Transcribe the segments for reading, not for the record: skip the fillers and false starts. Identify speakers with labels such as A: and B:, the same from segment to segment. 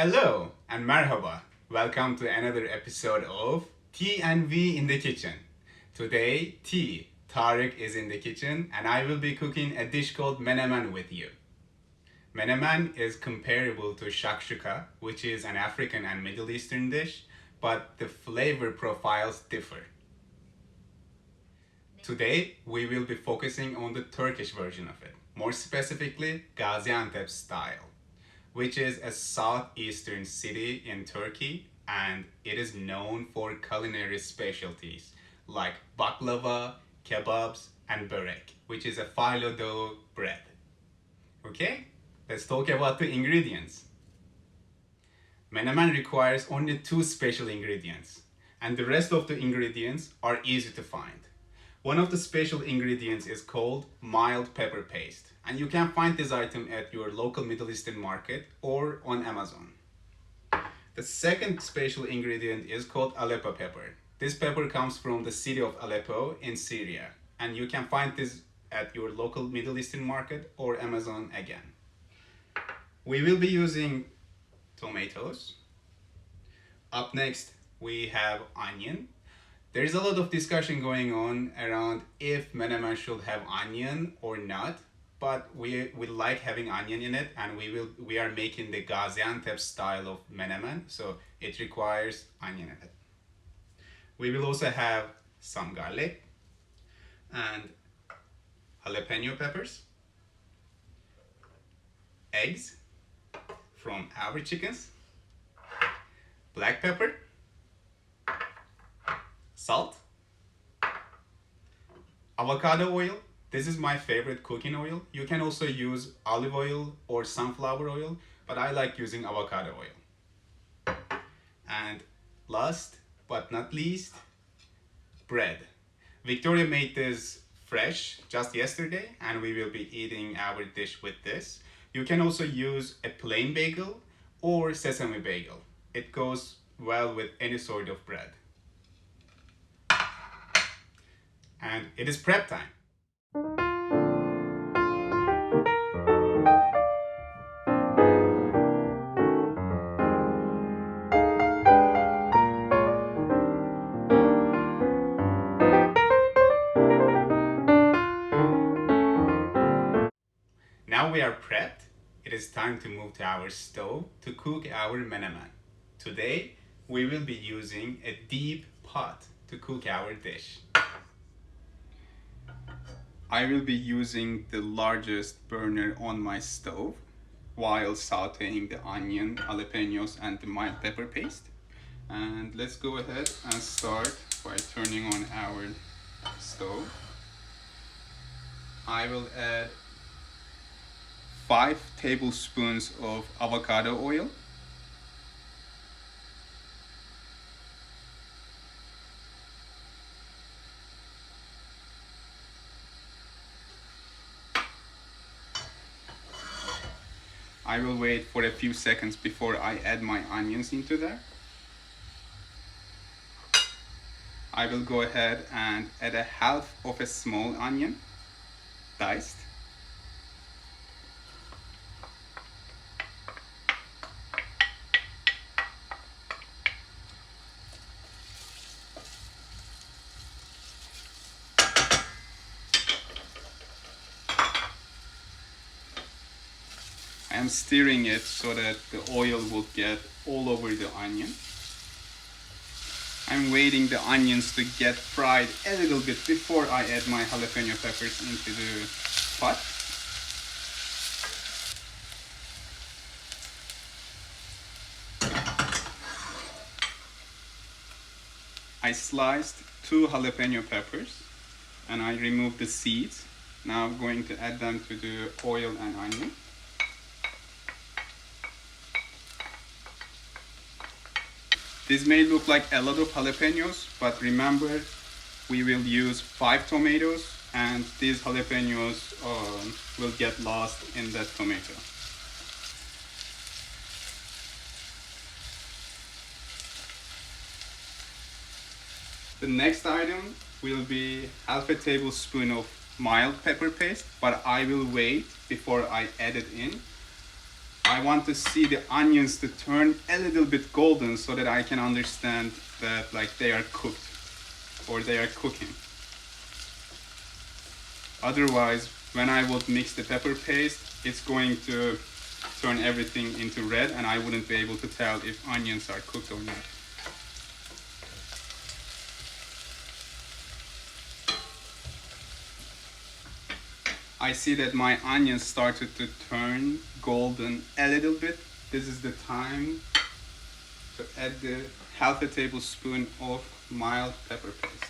A: Hello and marhaba. Welcome to another episode of Tea and V in the kitchen. Today, Tariq is in the kitchen and I will be cooking a dish called Menemen with you. Menemen is comparable to shakshuka, which is an African and Middle Eastern dish, but the flavor profiles differ. Today, we will be focusing on the Turkish version of it, more specifically Gaziantep style, which is a southeastern city in Turkey, and it is known for culinary specialties like baklava, kebabs, and börek, which is a phyllo dough bread. Okay, let's talk about the ingredients. Menemen requires only two special ingredients, and the rest of the ingredients are easy to find. One of the special ingredients is called mild pepper paste, and you can find this item at your local Middle Eastern market or on Amazon. The second special ingredient is called Aleppo pepper. This pepper comes from the city of Aleppo in Syria, and you can find this at your local Middle Eastern market or Amazon again. We will be using tomatoes. Up next, we have onion. There is a lot of discussion going on around if menemen should have onion or not, but we like having onion in it, and we are making the Gaziantep style of menemen, so it requires onion in it. We will also have some garlic and jalapeno peppers, eggs from our chickens, black pepper, salt, avocado oil. This is my favorite cooking oil. You can also use olive oil or sunflower oil, but I like using avocado oil. And last but not least, bread. Victoria made this fresh just yesterday, and we will be eating our dish with this. You can also use a plain bagel or sesame bagel. It goes well with any sort of bread. And it is prep time. Now we are prepped, it is time to move to our stove to cook our menemen. Today, we will be using a deep pot to cook our dish. I will be using the largest burner on my stove while sauteing the onion, jalapeños, and the mild pepper paste. And let's go ahead and start by turning on our stove. I will add 5 tablespoons of avocado oil, I will wait for a few seconds before I add my onions into there. I will go ahead and add a half of a small onion, diced. I am stirring it so that the oil will get all over the onion. I'm waiting the onions to get fried a little bit before I add my jalapeno peppers into the pot. I sliced 2 jalapeno peppers and I removed the seeds. Now I'm going to add them to the oil and onion. This may look like a lot of jalapenos, but remember, we will use 5 tomatoes, and these jalapenos will get lost in that tomato. The next item will be half a tablespoon of mild pepper paste, but I will wait before I add it in. I want to see the onions to turn a little bit golden so that I can understand that like they are cooked or they are cooking. Otherwise, when I would mix the pepper paste, it's going to turn everything into red and I wouldn't be able to tell if onions are cooked or not. I see that my onions started to turn golden a little bit. This is the time to add the half a tablespoon of mild pepper paste.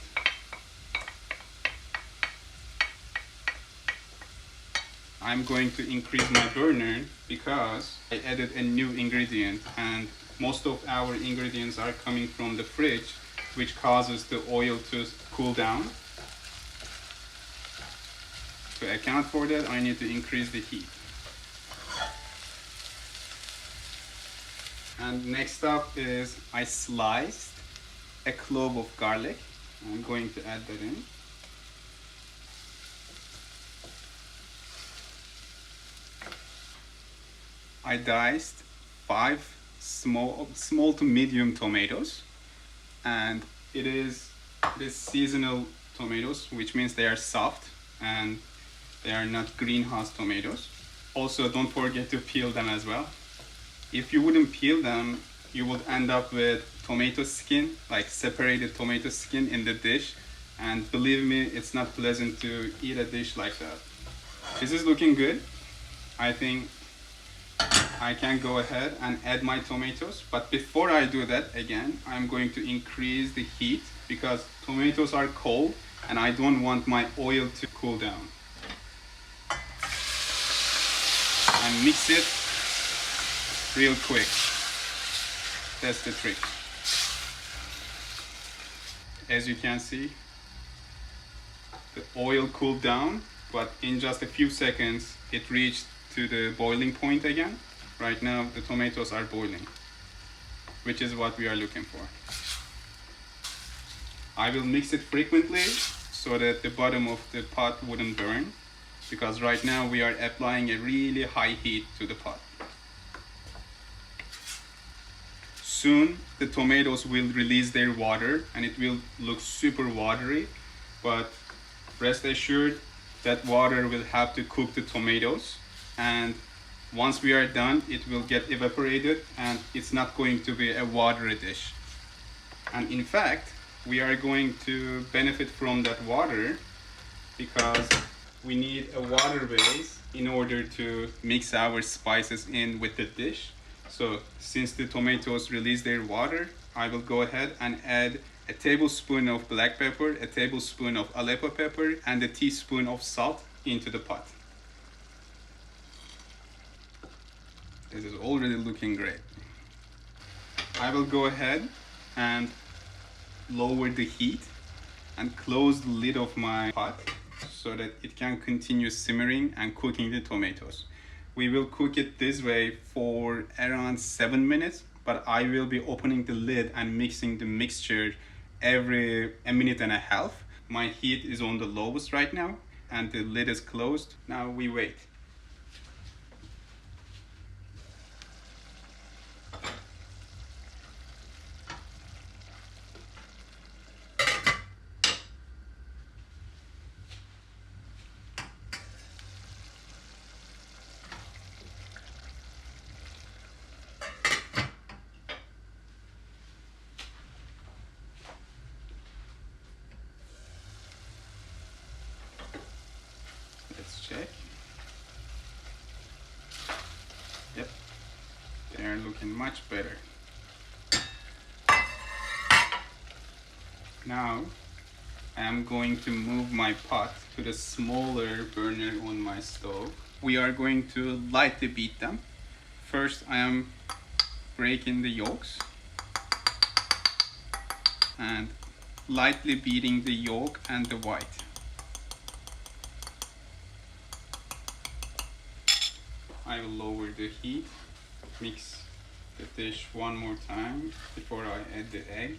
A: I'm going to increase my burner because I added a new ingredient and most of our ingredients are coming from the fridge, which causes the oil to cool down. To account for that, I need to increase the heat. And next up is I sliced a clove of garlic. I'm going to add that in. I diced 5 small to medium tomatoes, and it is seasonal tomatoes, which means they are soft and they are not greenhouse tomatoes. Also, don't forget to peel them as well. If you wouldn't peel them, you would end up with tomato skin, like separated tomato skin in the dish. And believe me, it's not pleasant to eat a dish like that. This is looking good. I think I can go ahead and add my tomatoes. But before I do that, again, I'm going to increase the heat because tomatoes are cold and I don't want my oil to cool down. And mix it real quick. That's the trick. As you can see, the oil cooled down, but in just a few seconds it reached to the boiling point again. Right now the tomatoes are boiling, which is what we are looking for. I will mix it frequently so that the bottom of the pot wouldn't burn, because right now we are applying a really high heat to the pot. Soon the tomatoes will release their water and it will look super watery, but rest assured that water will have to cook the tomatoes, and once we are done it will get evaporated and it's not going to be a watery dish. And in fact, we are going to benefit from that water because we need a water base in order to mix our spices in with the dish. So since the tomatoes release their water, I will go ahead and add a tablespoon of black pepper, a tablespoon of Aleppo pepper, and a teaspoon of salt into the pot. This is already looking great. I will go ahead and lower the heat and close the lid of my pot so that it can continue simmering and cooking the tomatoes. We will cook it this way for around 7 minutes, but I will be opening the lid and mixing the mixture every 1.5 minutes. My heat is on the lowest right now and the lid is closed. Now we wait. Let's check. Yep, they are looking much better. Now I am going to move my pot to the smaller burner on my stove. We are going to lightly beat them. First I am breaking the yolks and lightly beating the yolk and the white. I will lower the heat, mix the dish one more time before I add the egg.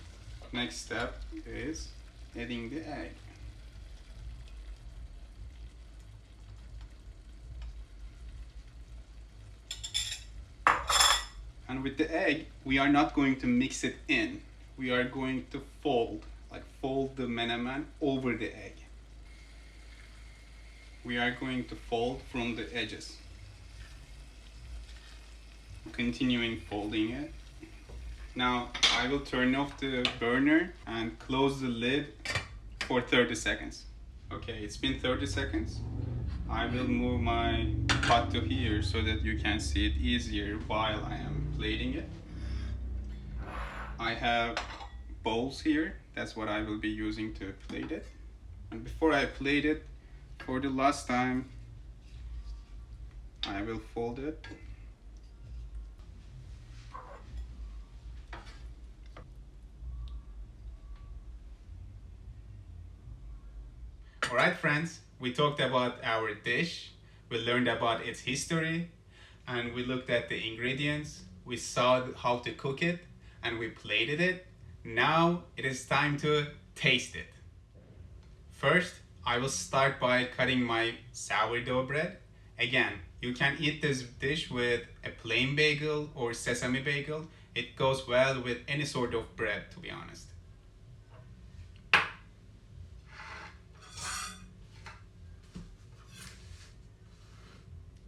A: Next step is adding the egg. And with the egg, we are not going to mix it in. We are going to fold the menemen over the egg. We are going to fold from the edges. Continuing folding it. Now I will turn off the burner and close the lid for 30 seconds. Okay, it's been 30 seconds. I will move my pot to here so that you can see it easier while I am plating it. I have bowls here. That's what I will be using to plate it. And before I plate it, for the last time, I will fold it. Alright friends, we talked about our dish, we learned about its history, and we looked at the ingredients, we saw how to cook it, and we plated it. Now it is time to taste it. First, I will start by cutting my sourdough bread. Again, you can eat this dish with a plain bagel or sesame bagel. It goes well with any sort of bread, to be honest.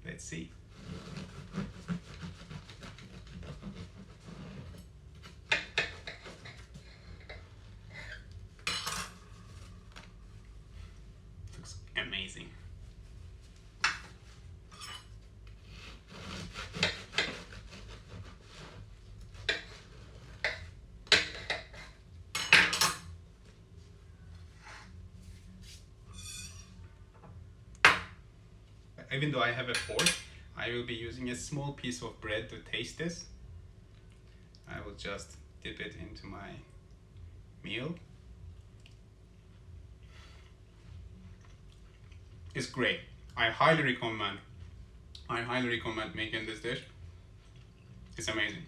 A: Let's see. Looks amazing. Even though I have a fork, I will be using a small piece of bread to taste this. I will just dip it into my meal. It's great. I highly recommend making this dish. It's amazing.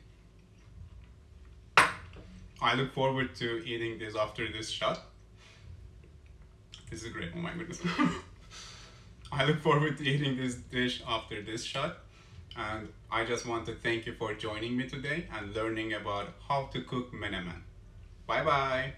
A: I look forward to eating this after this shot. This is great, oh my goodness. I look forward to eating this dish after this shot, and I just want to thank you for joining me today and learning about how to cook menemen. Bye bye!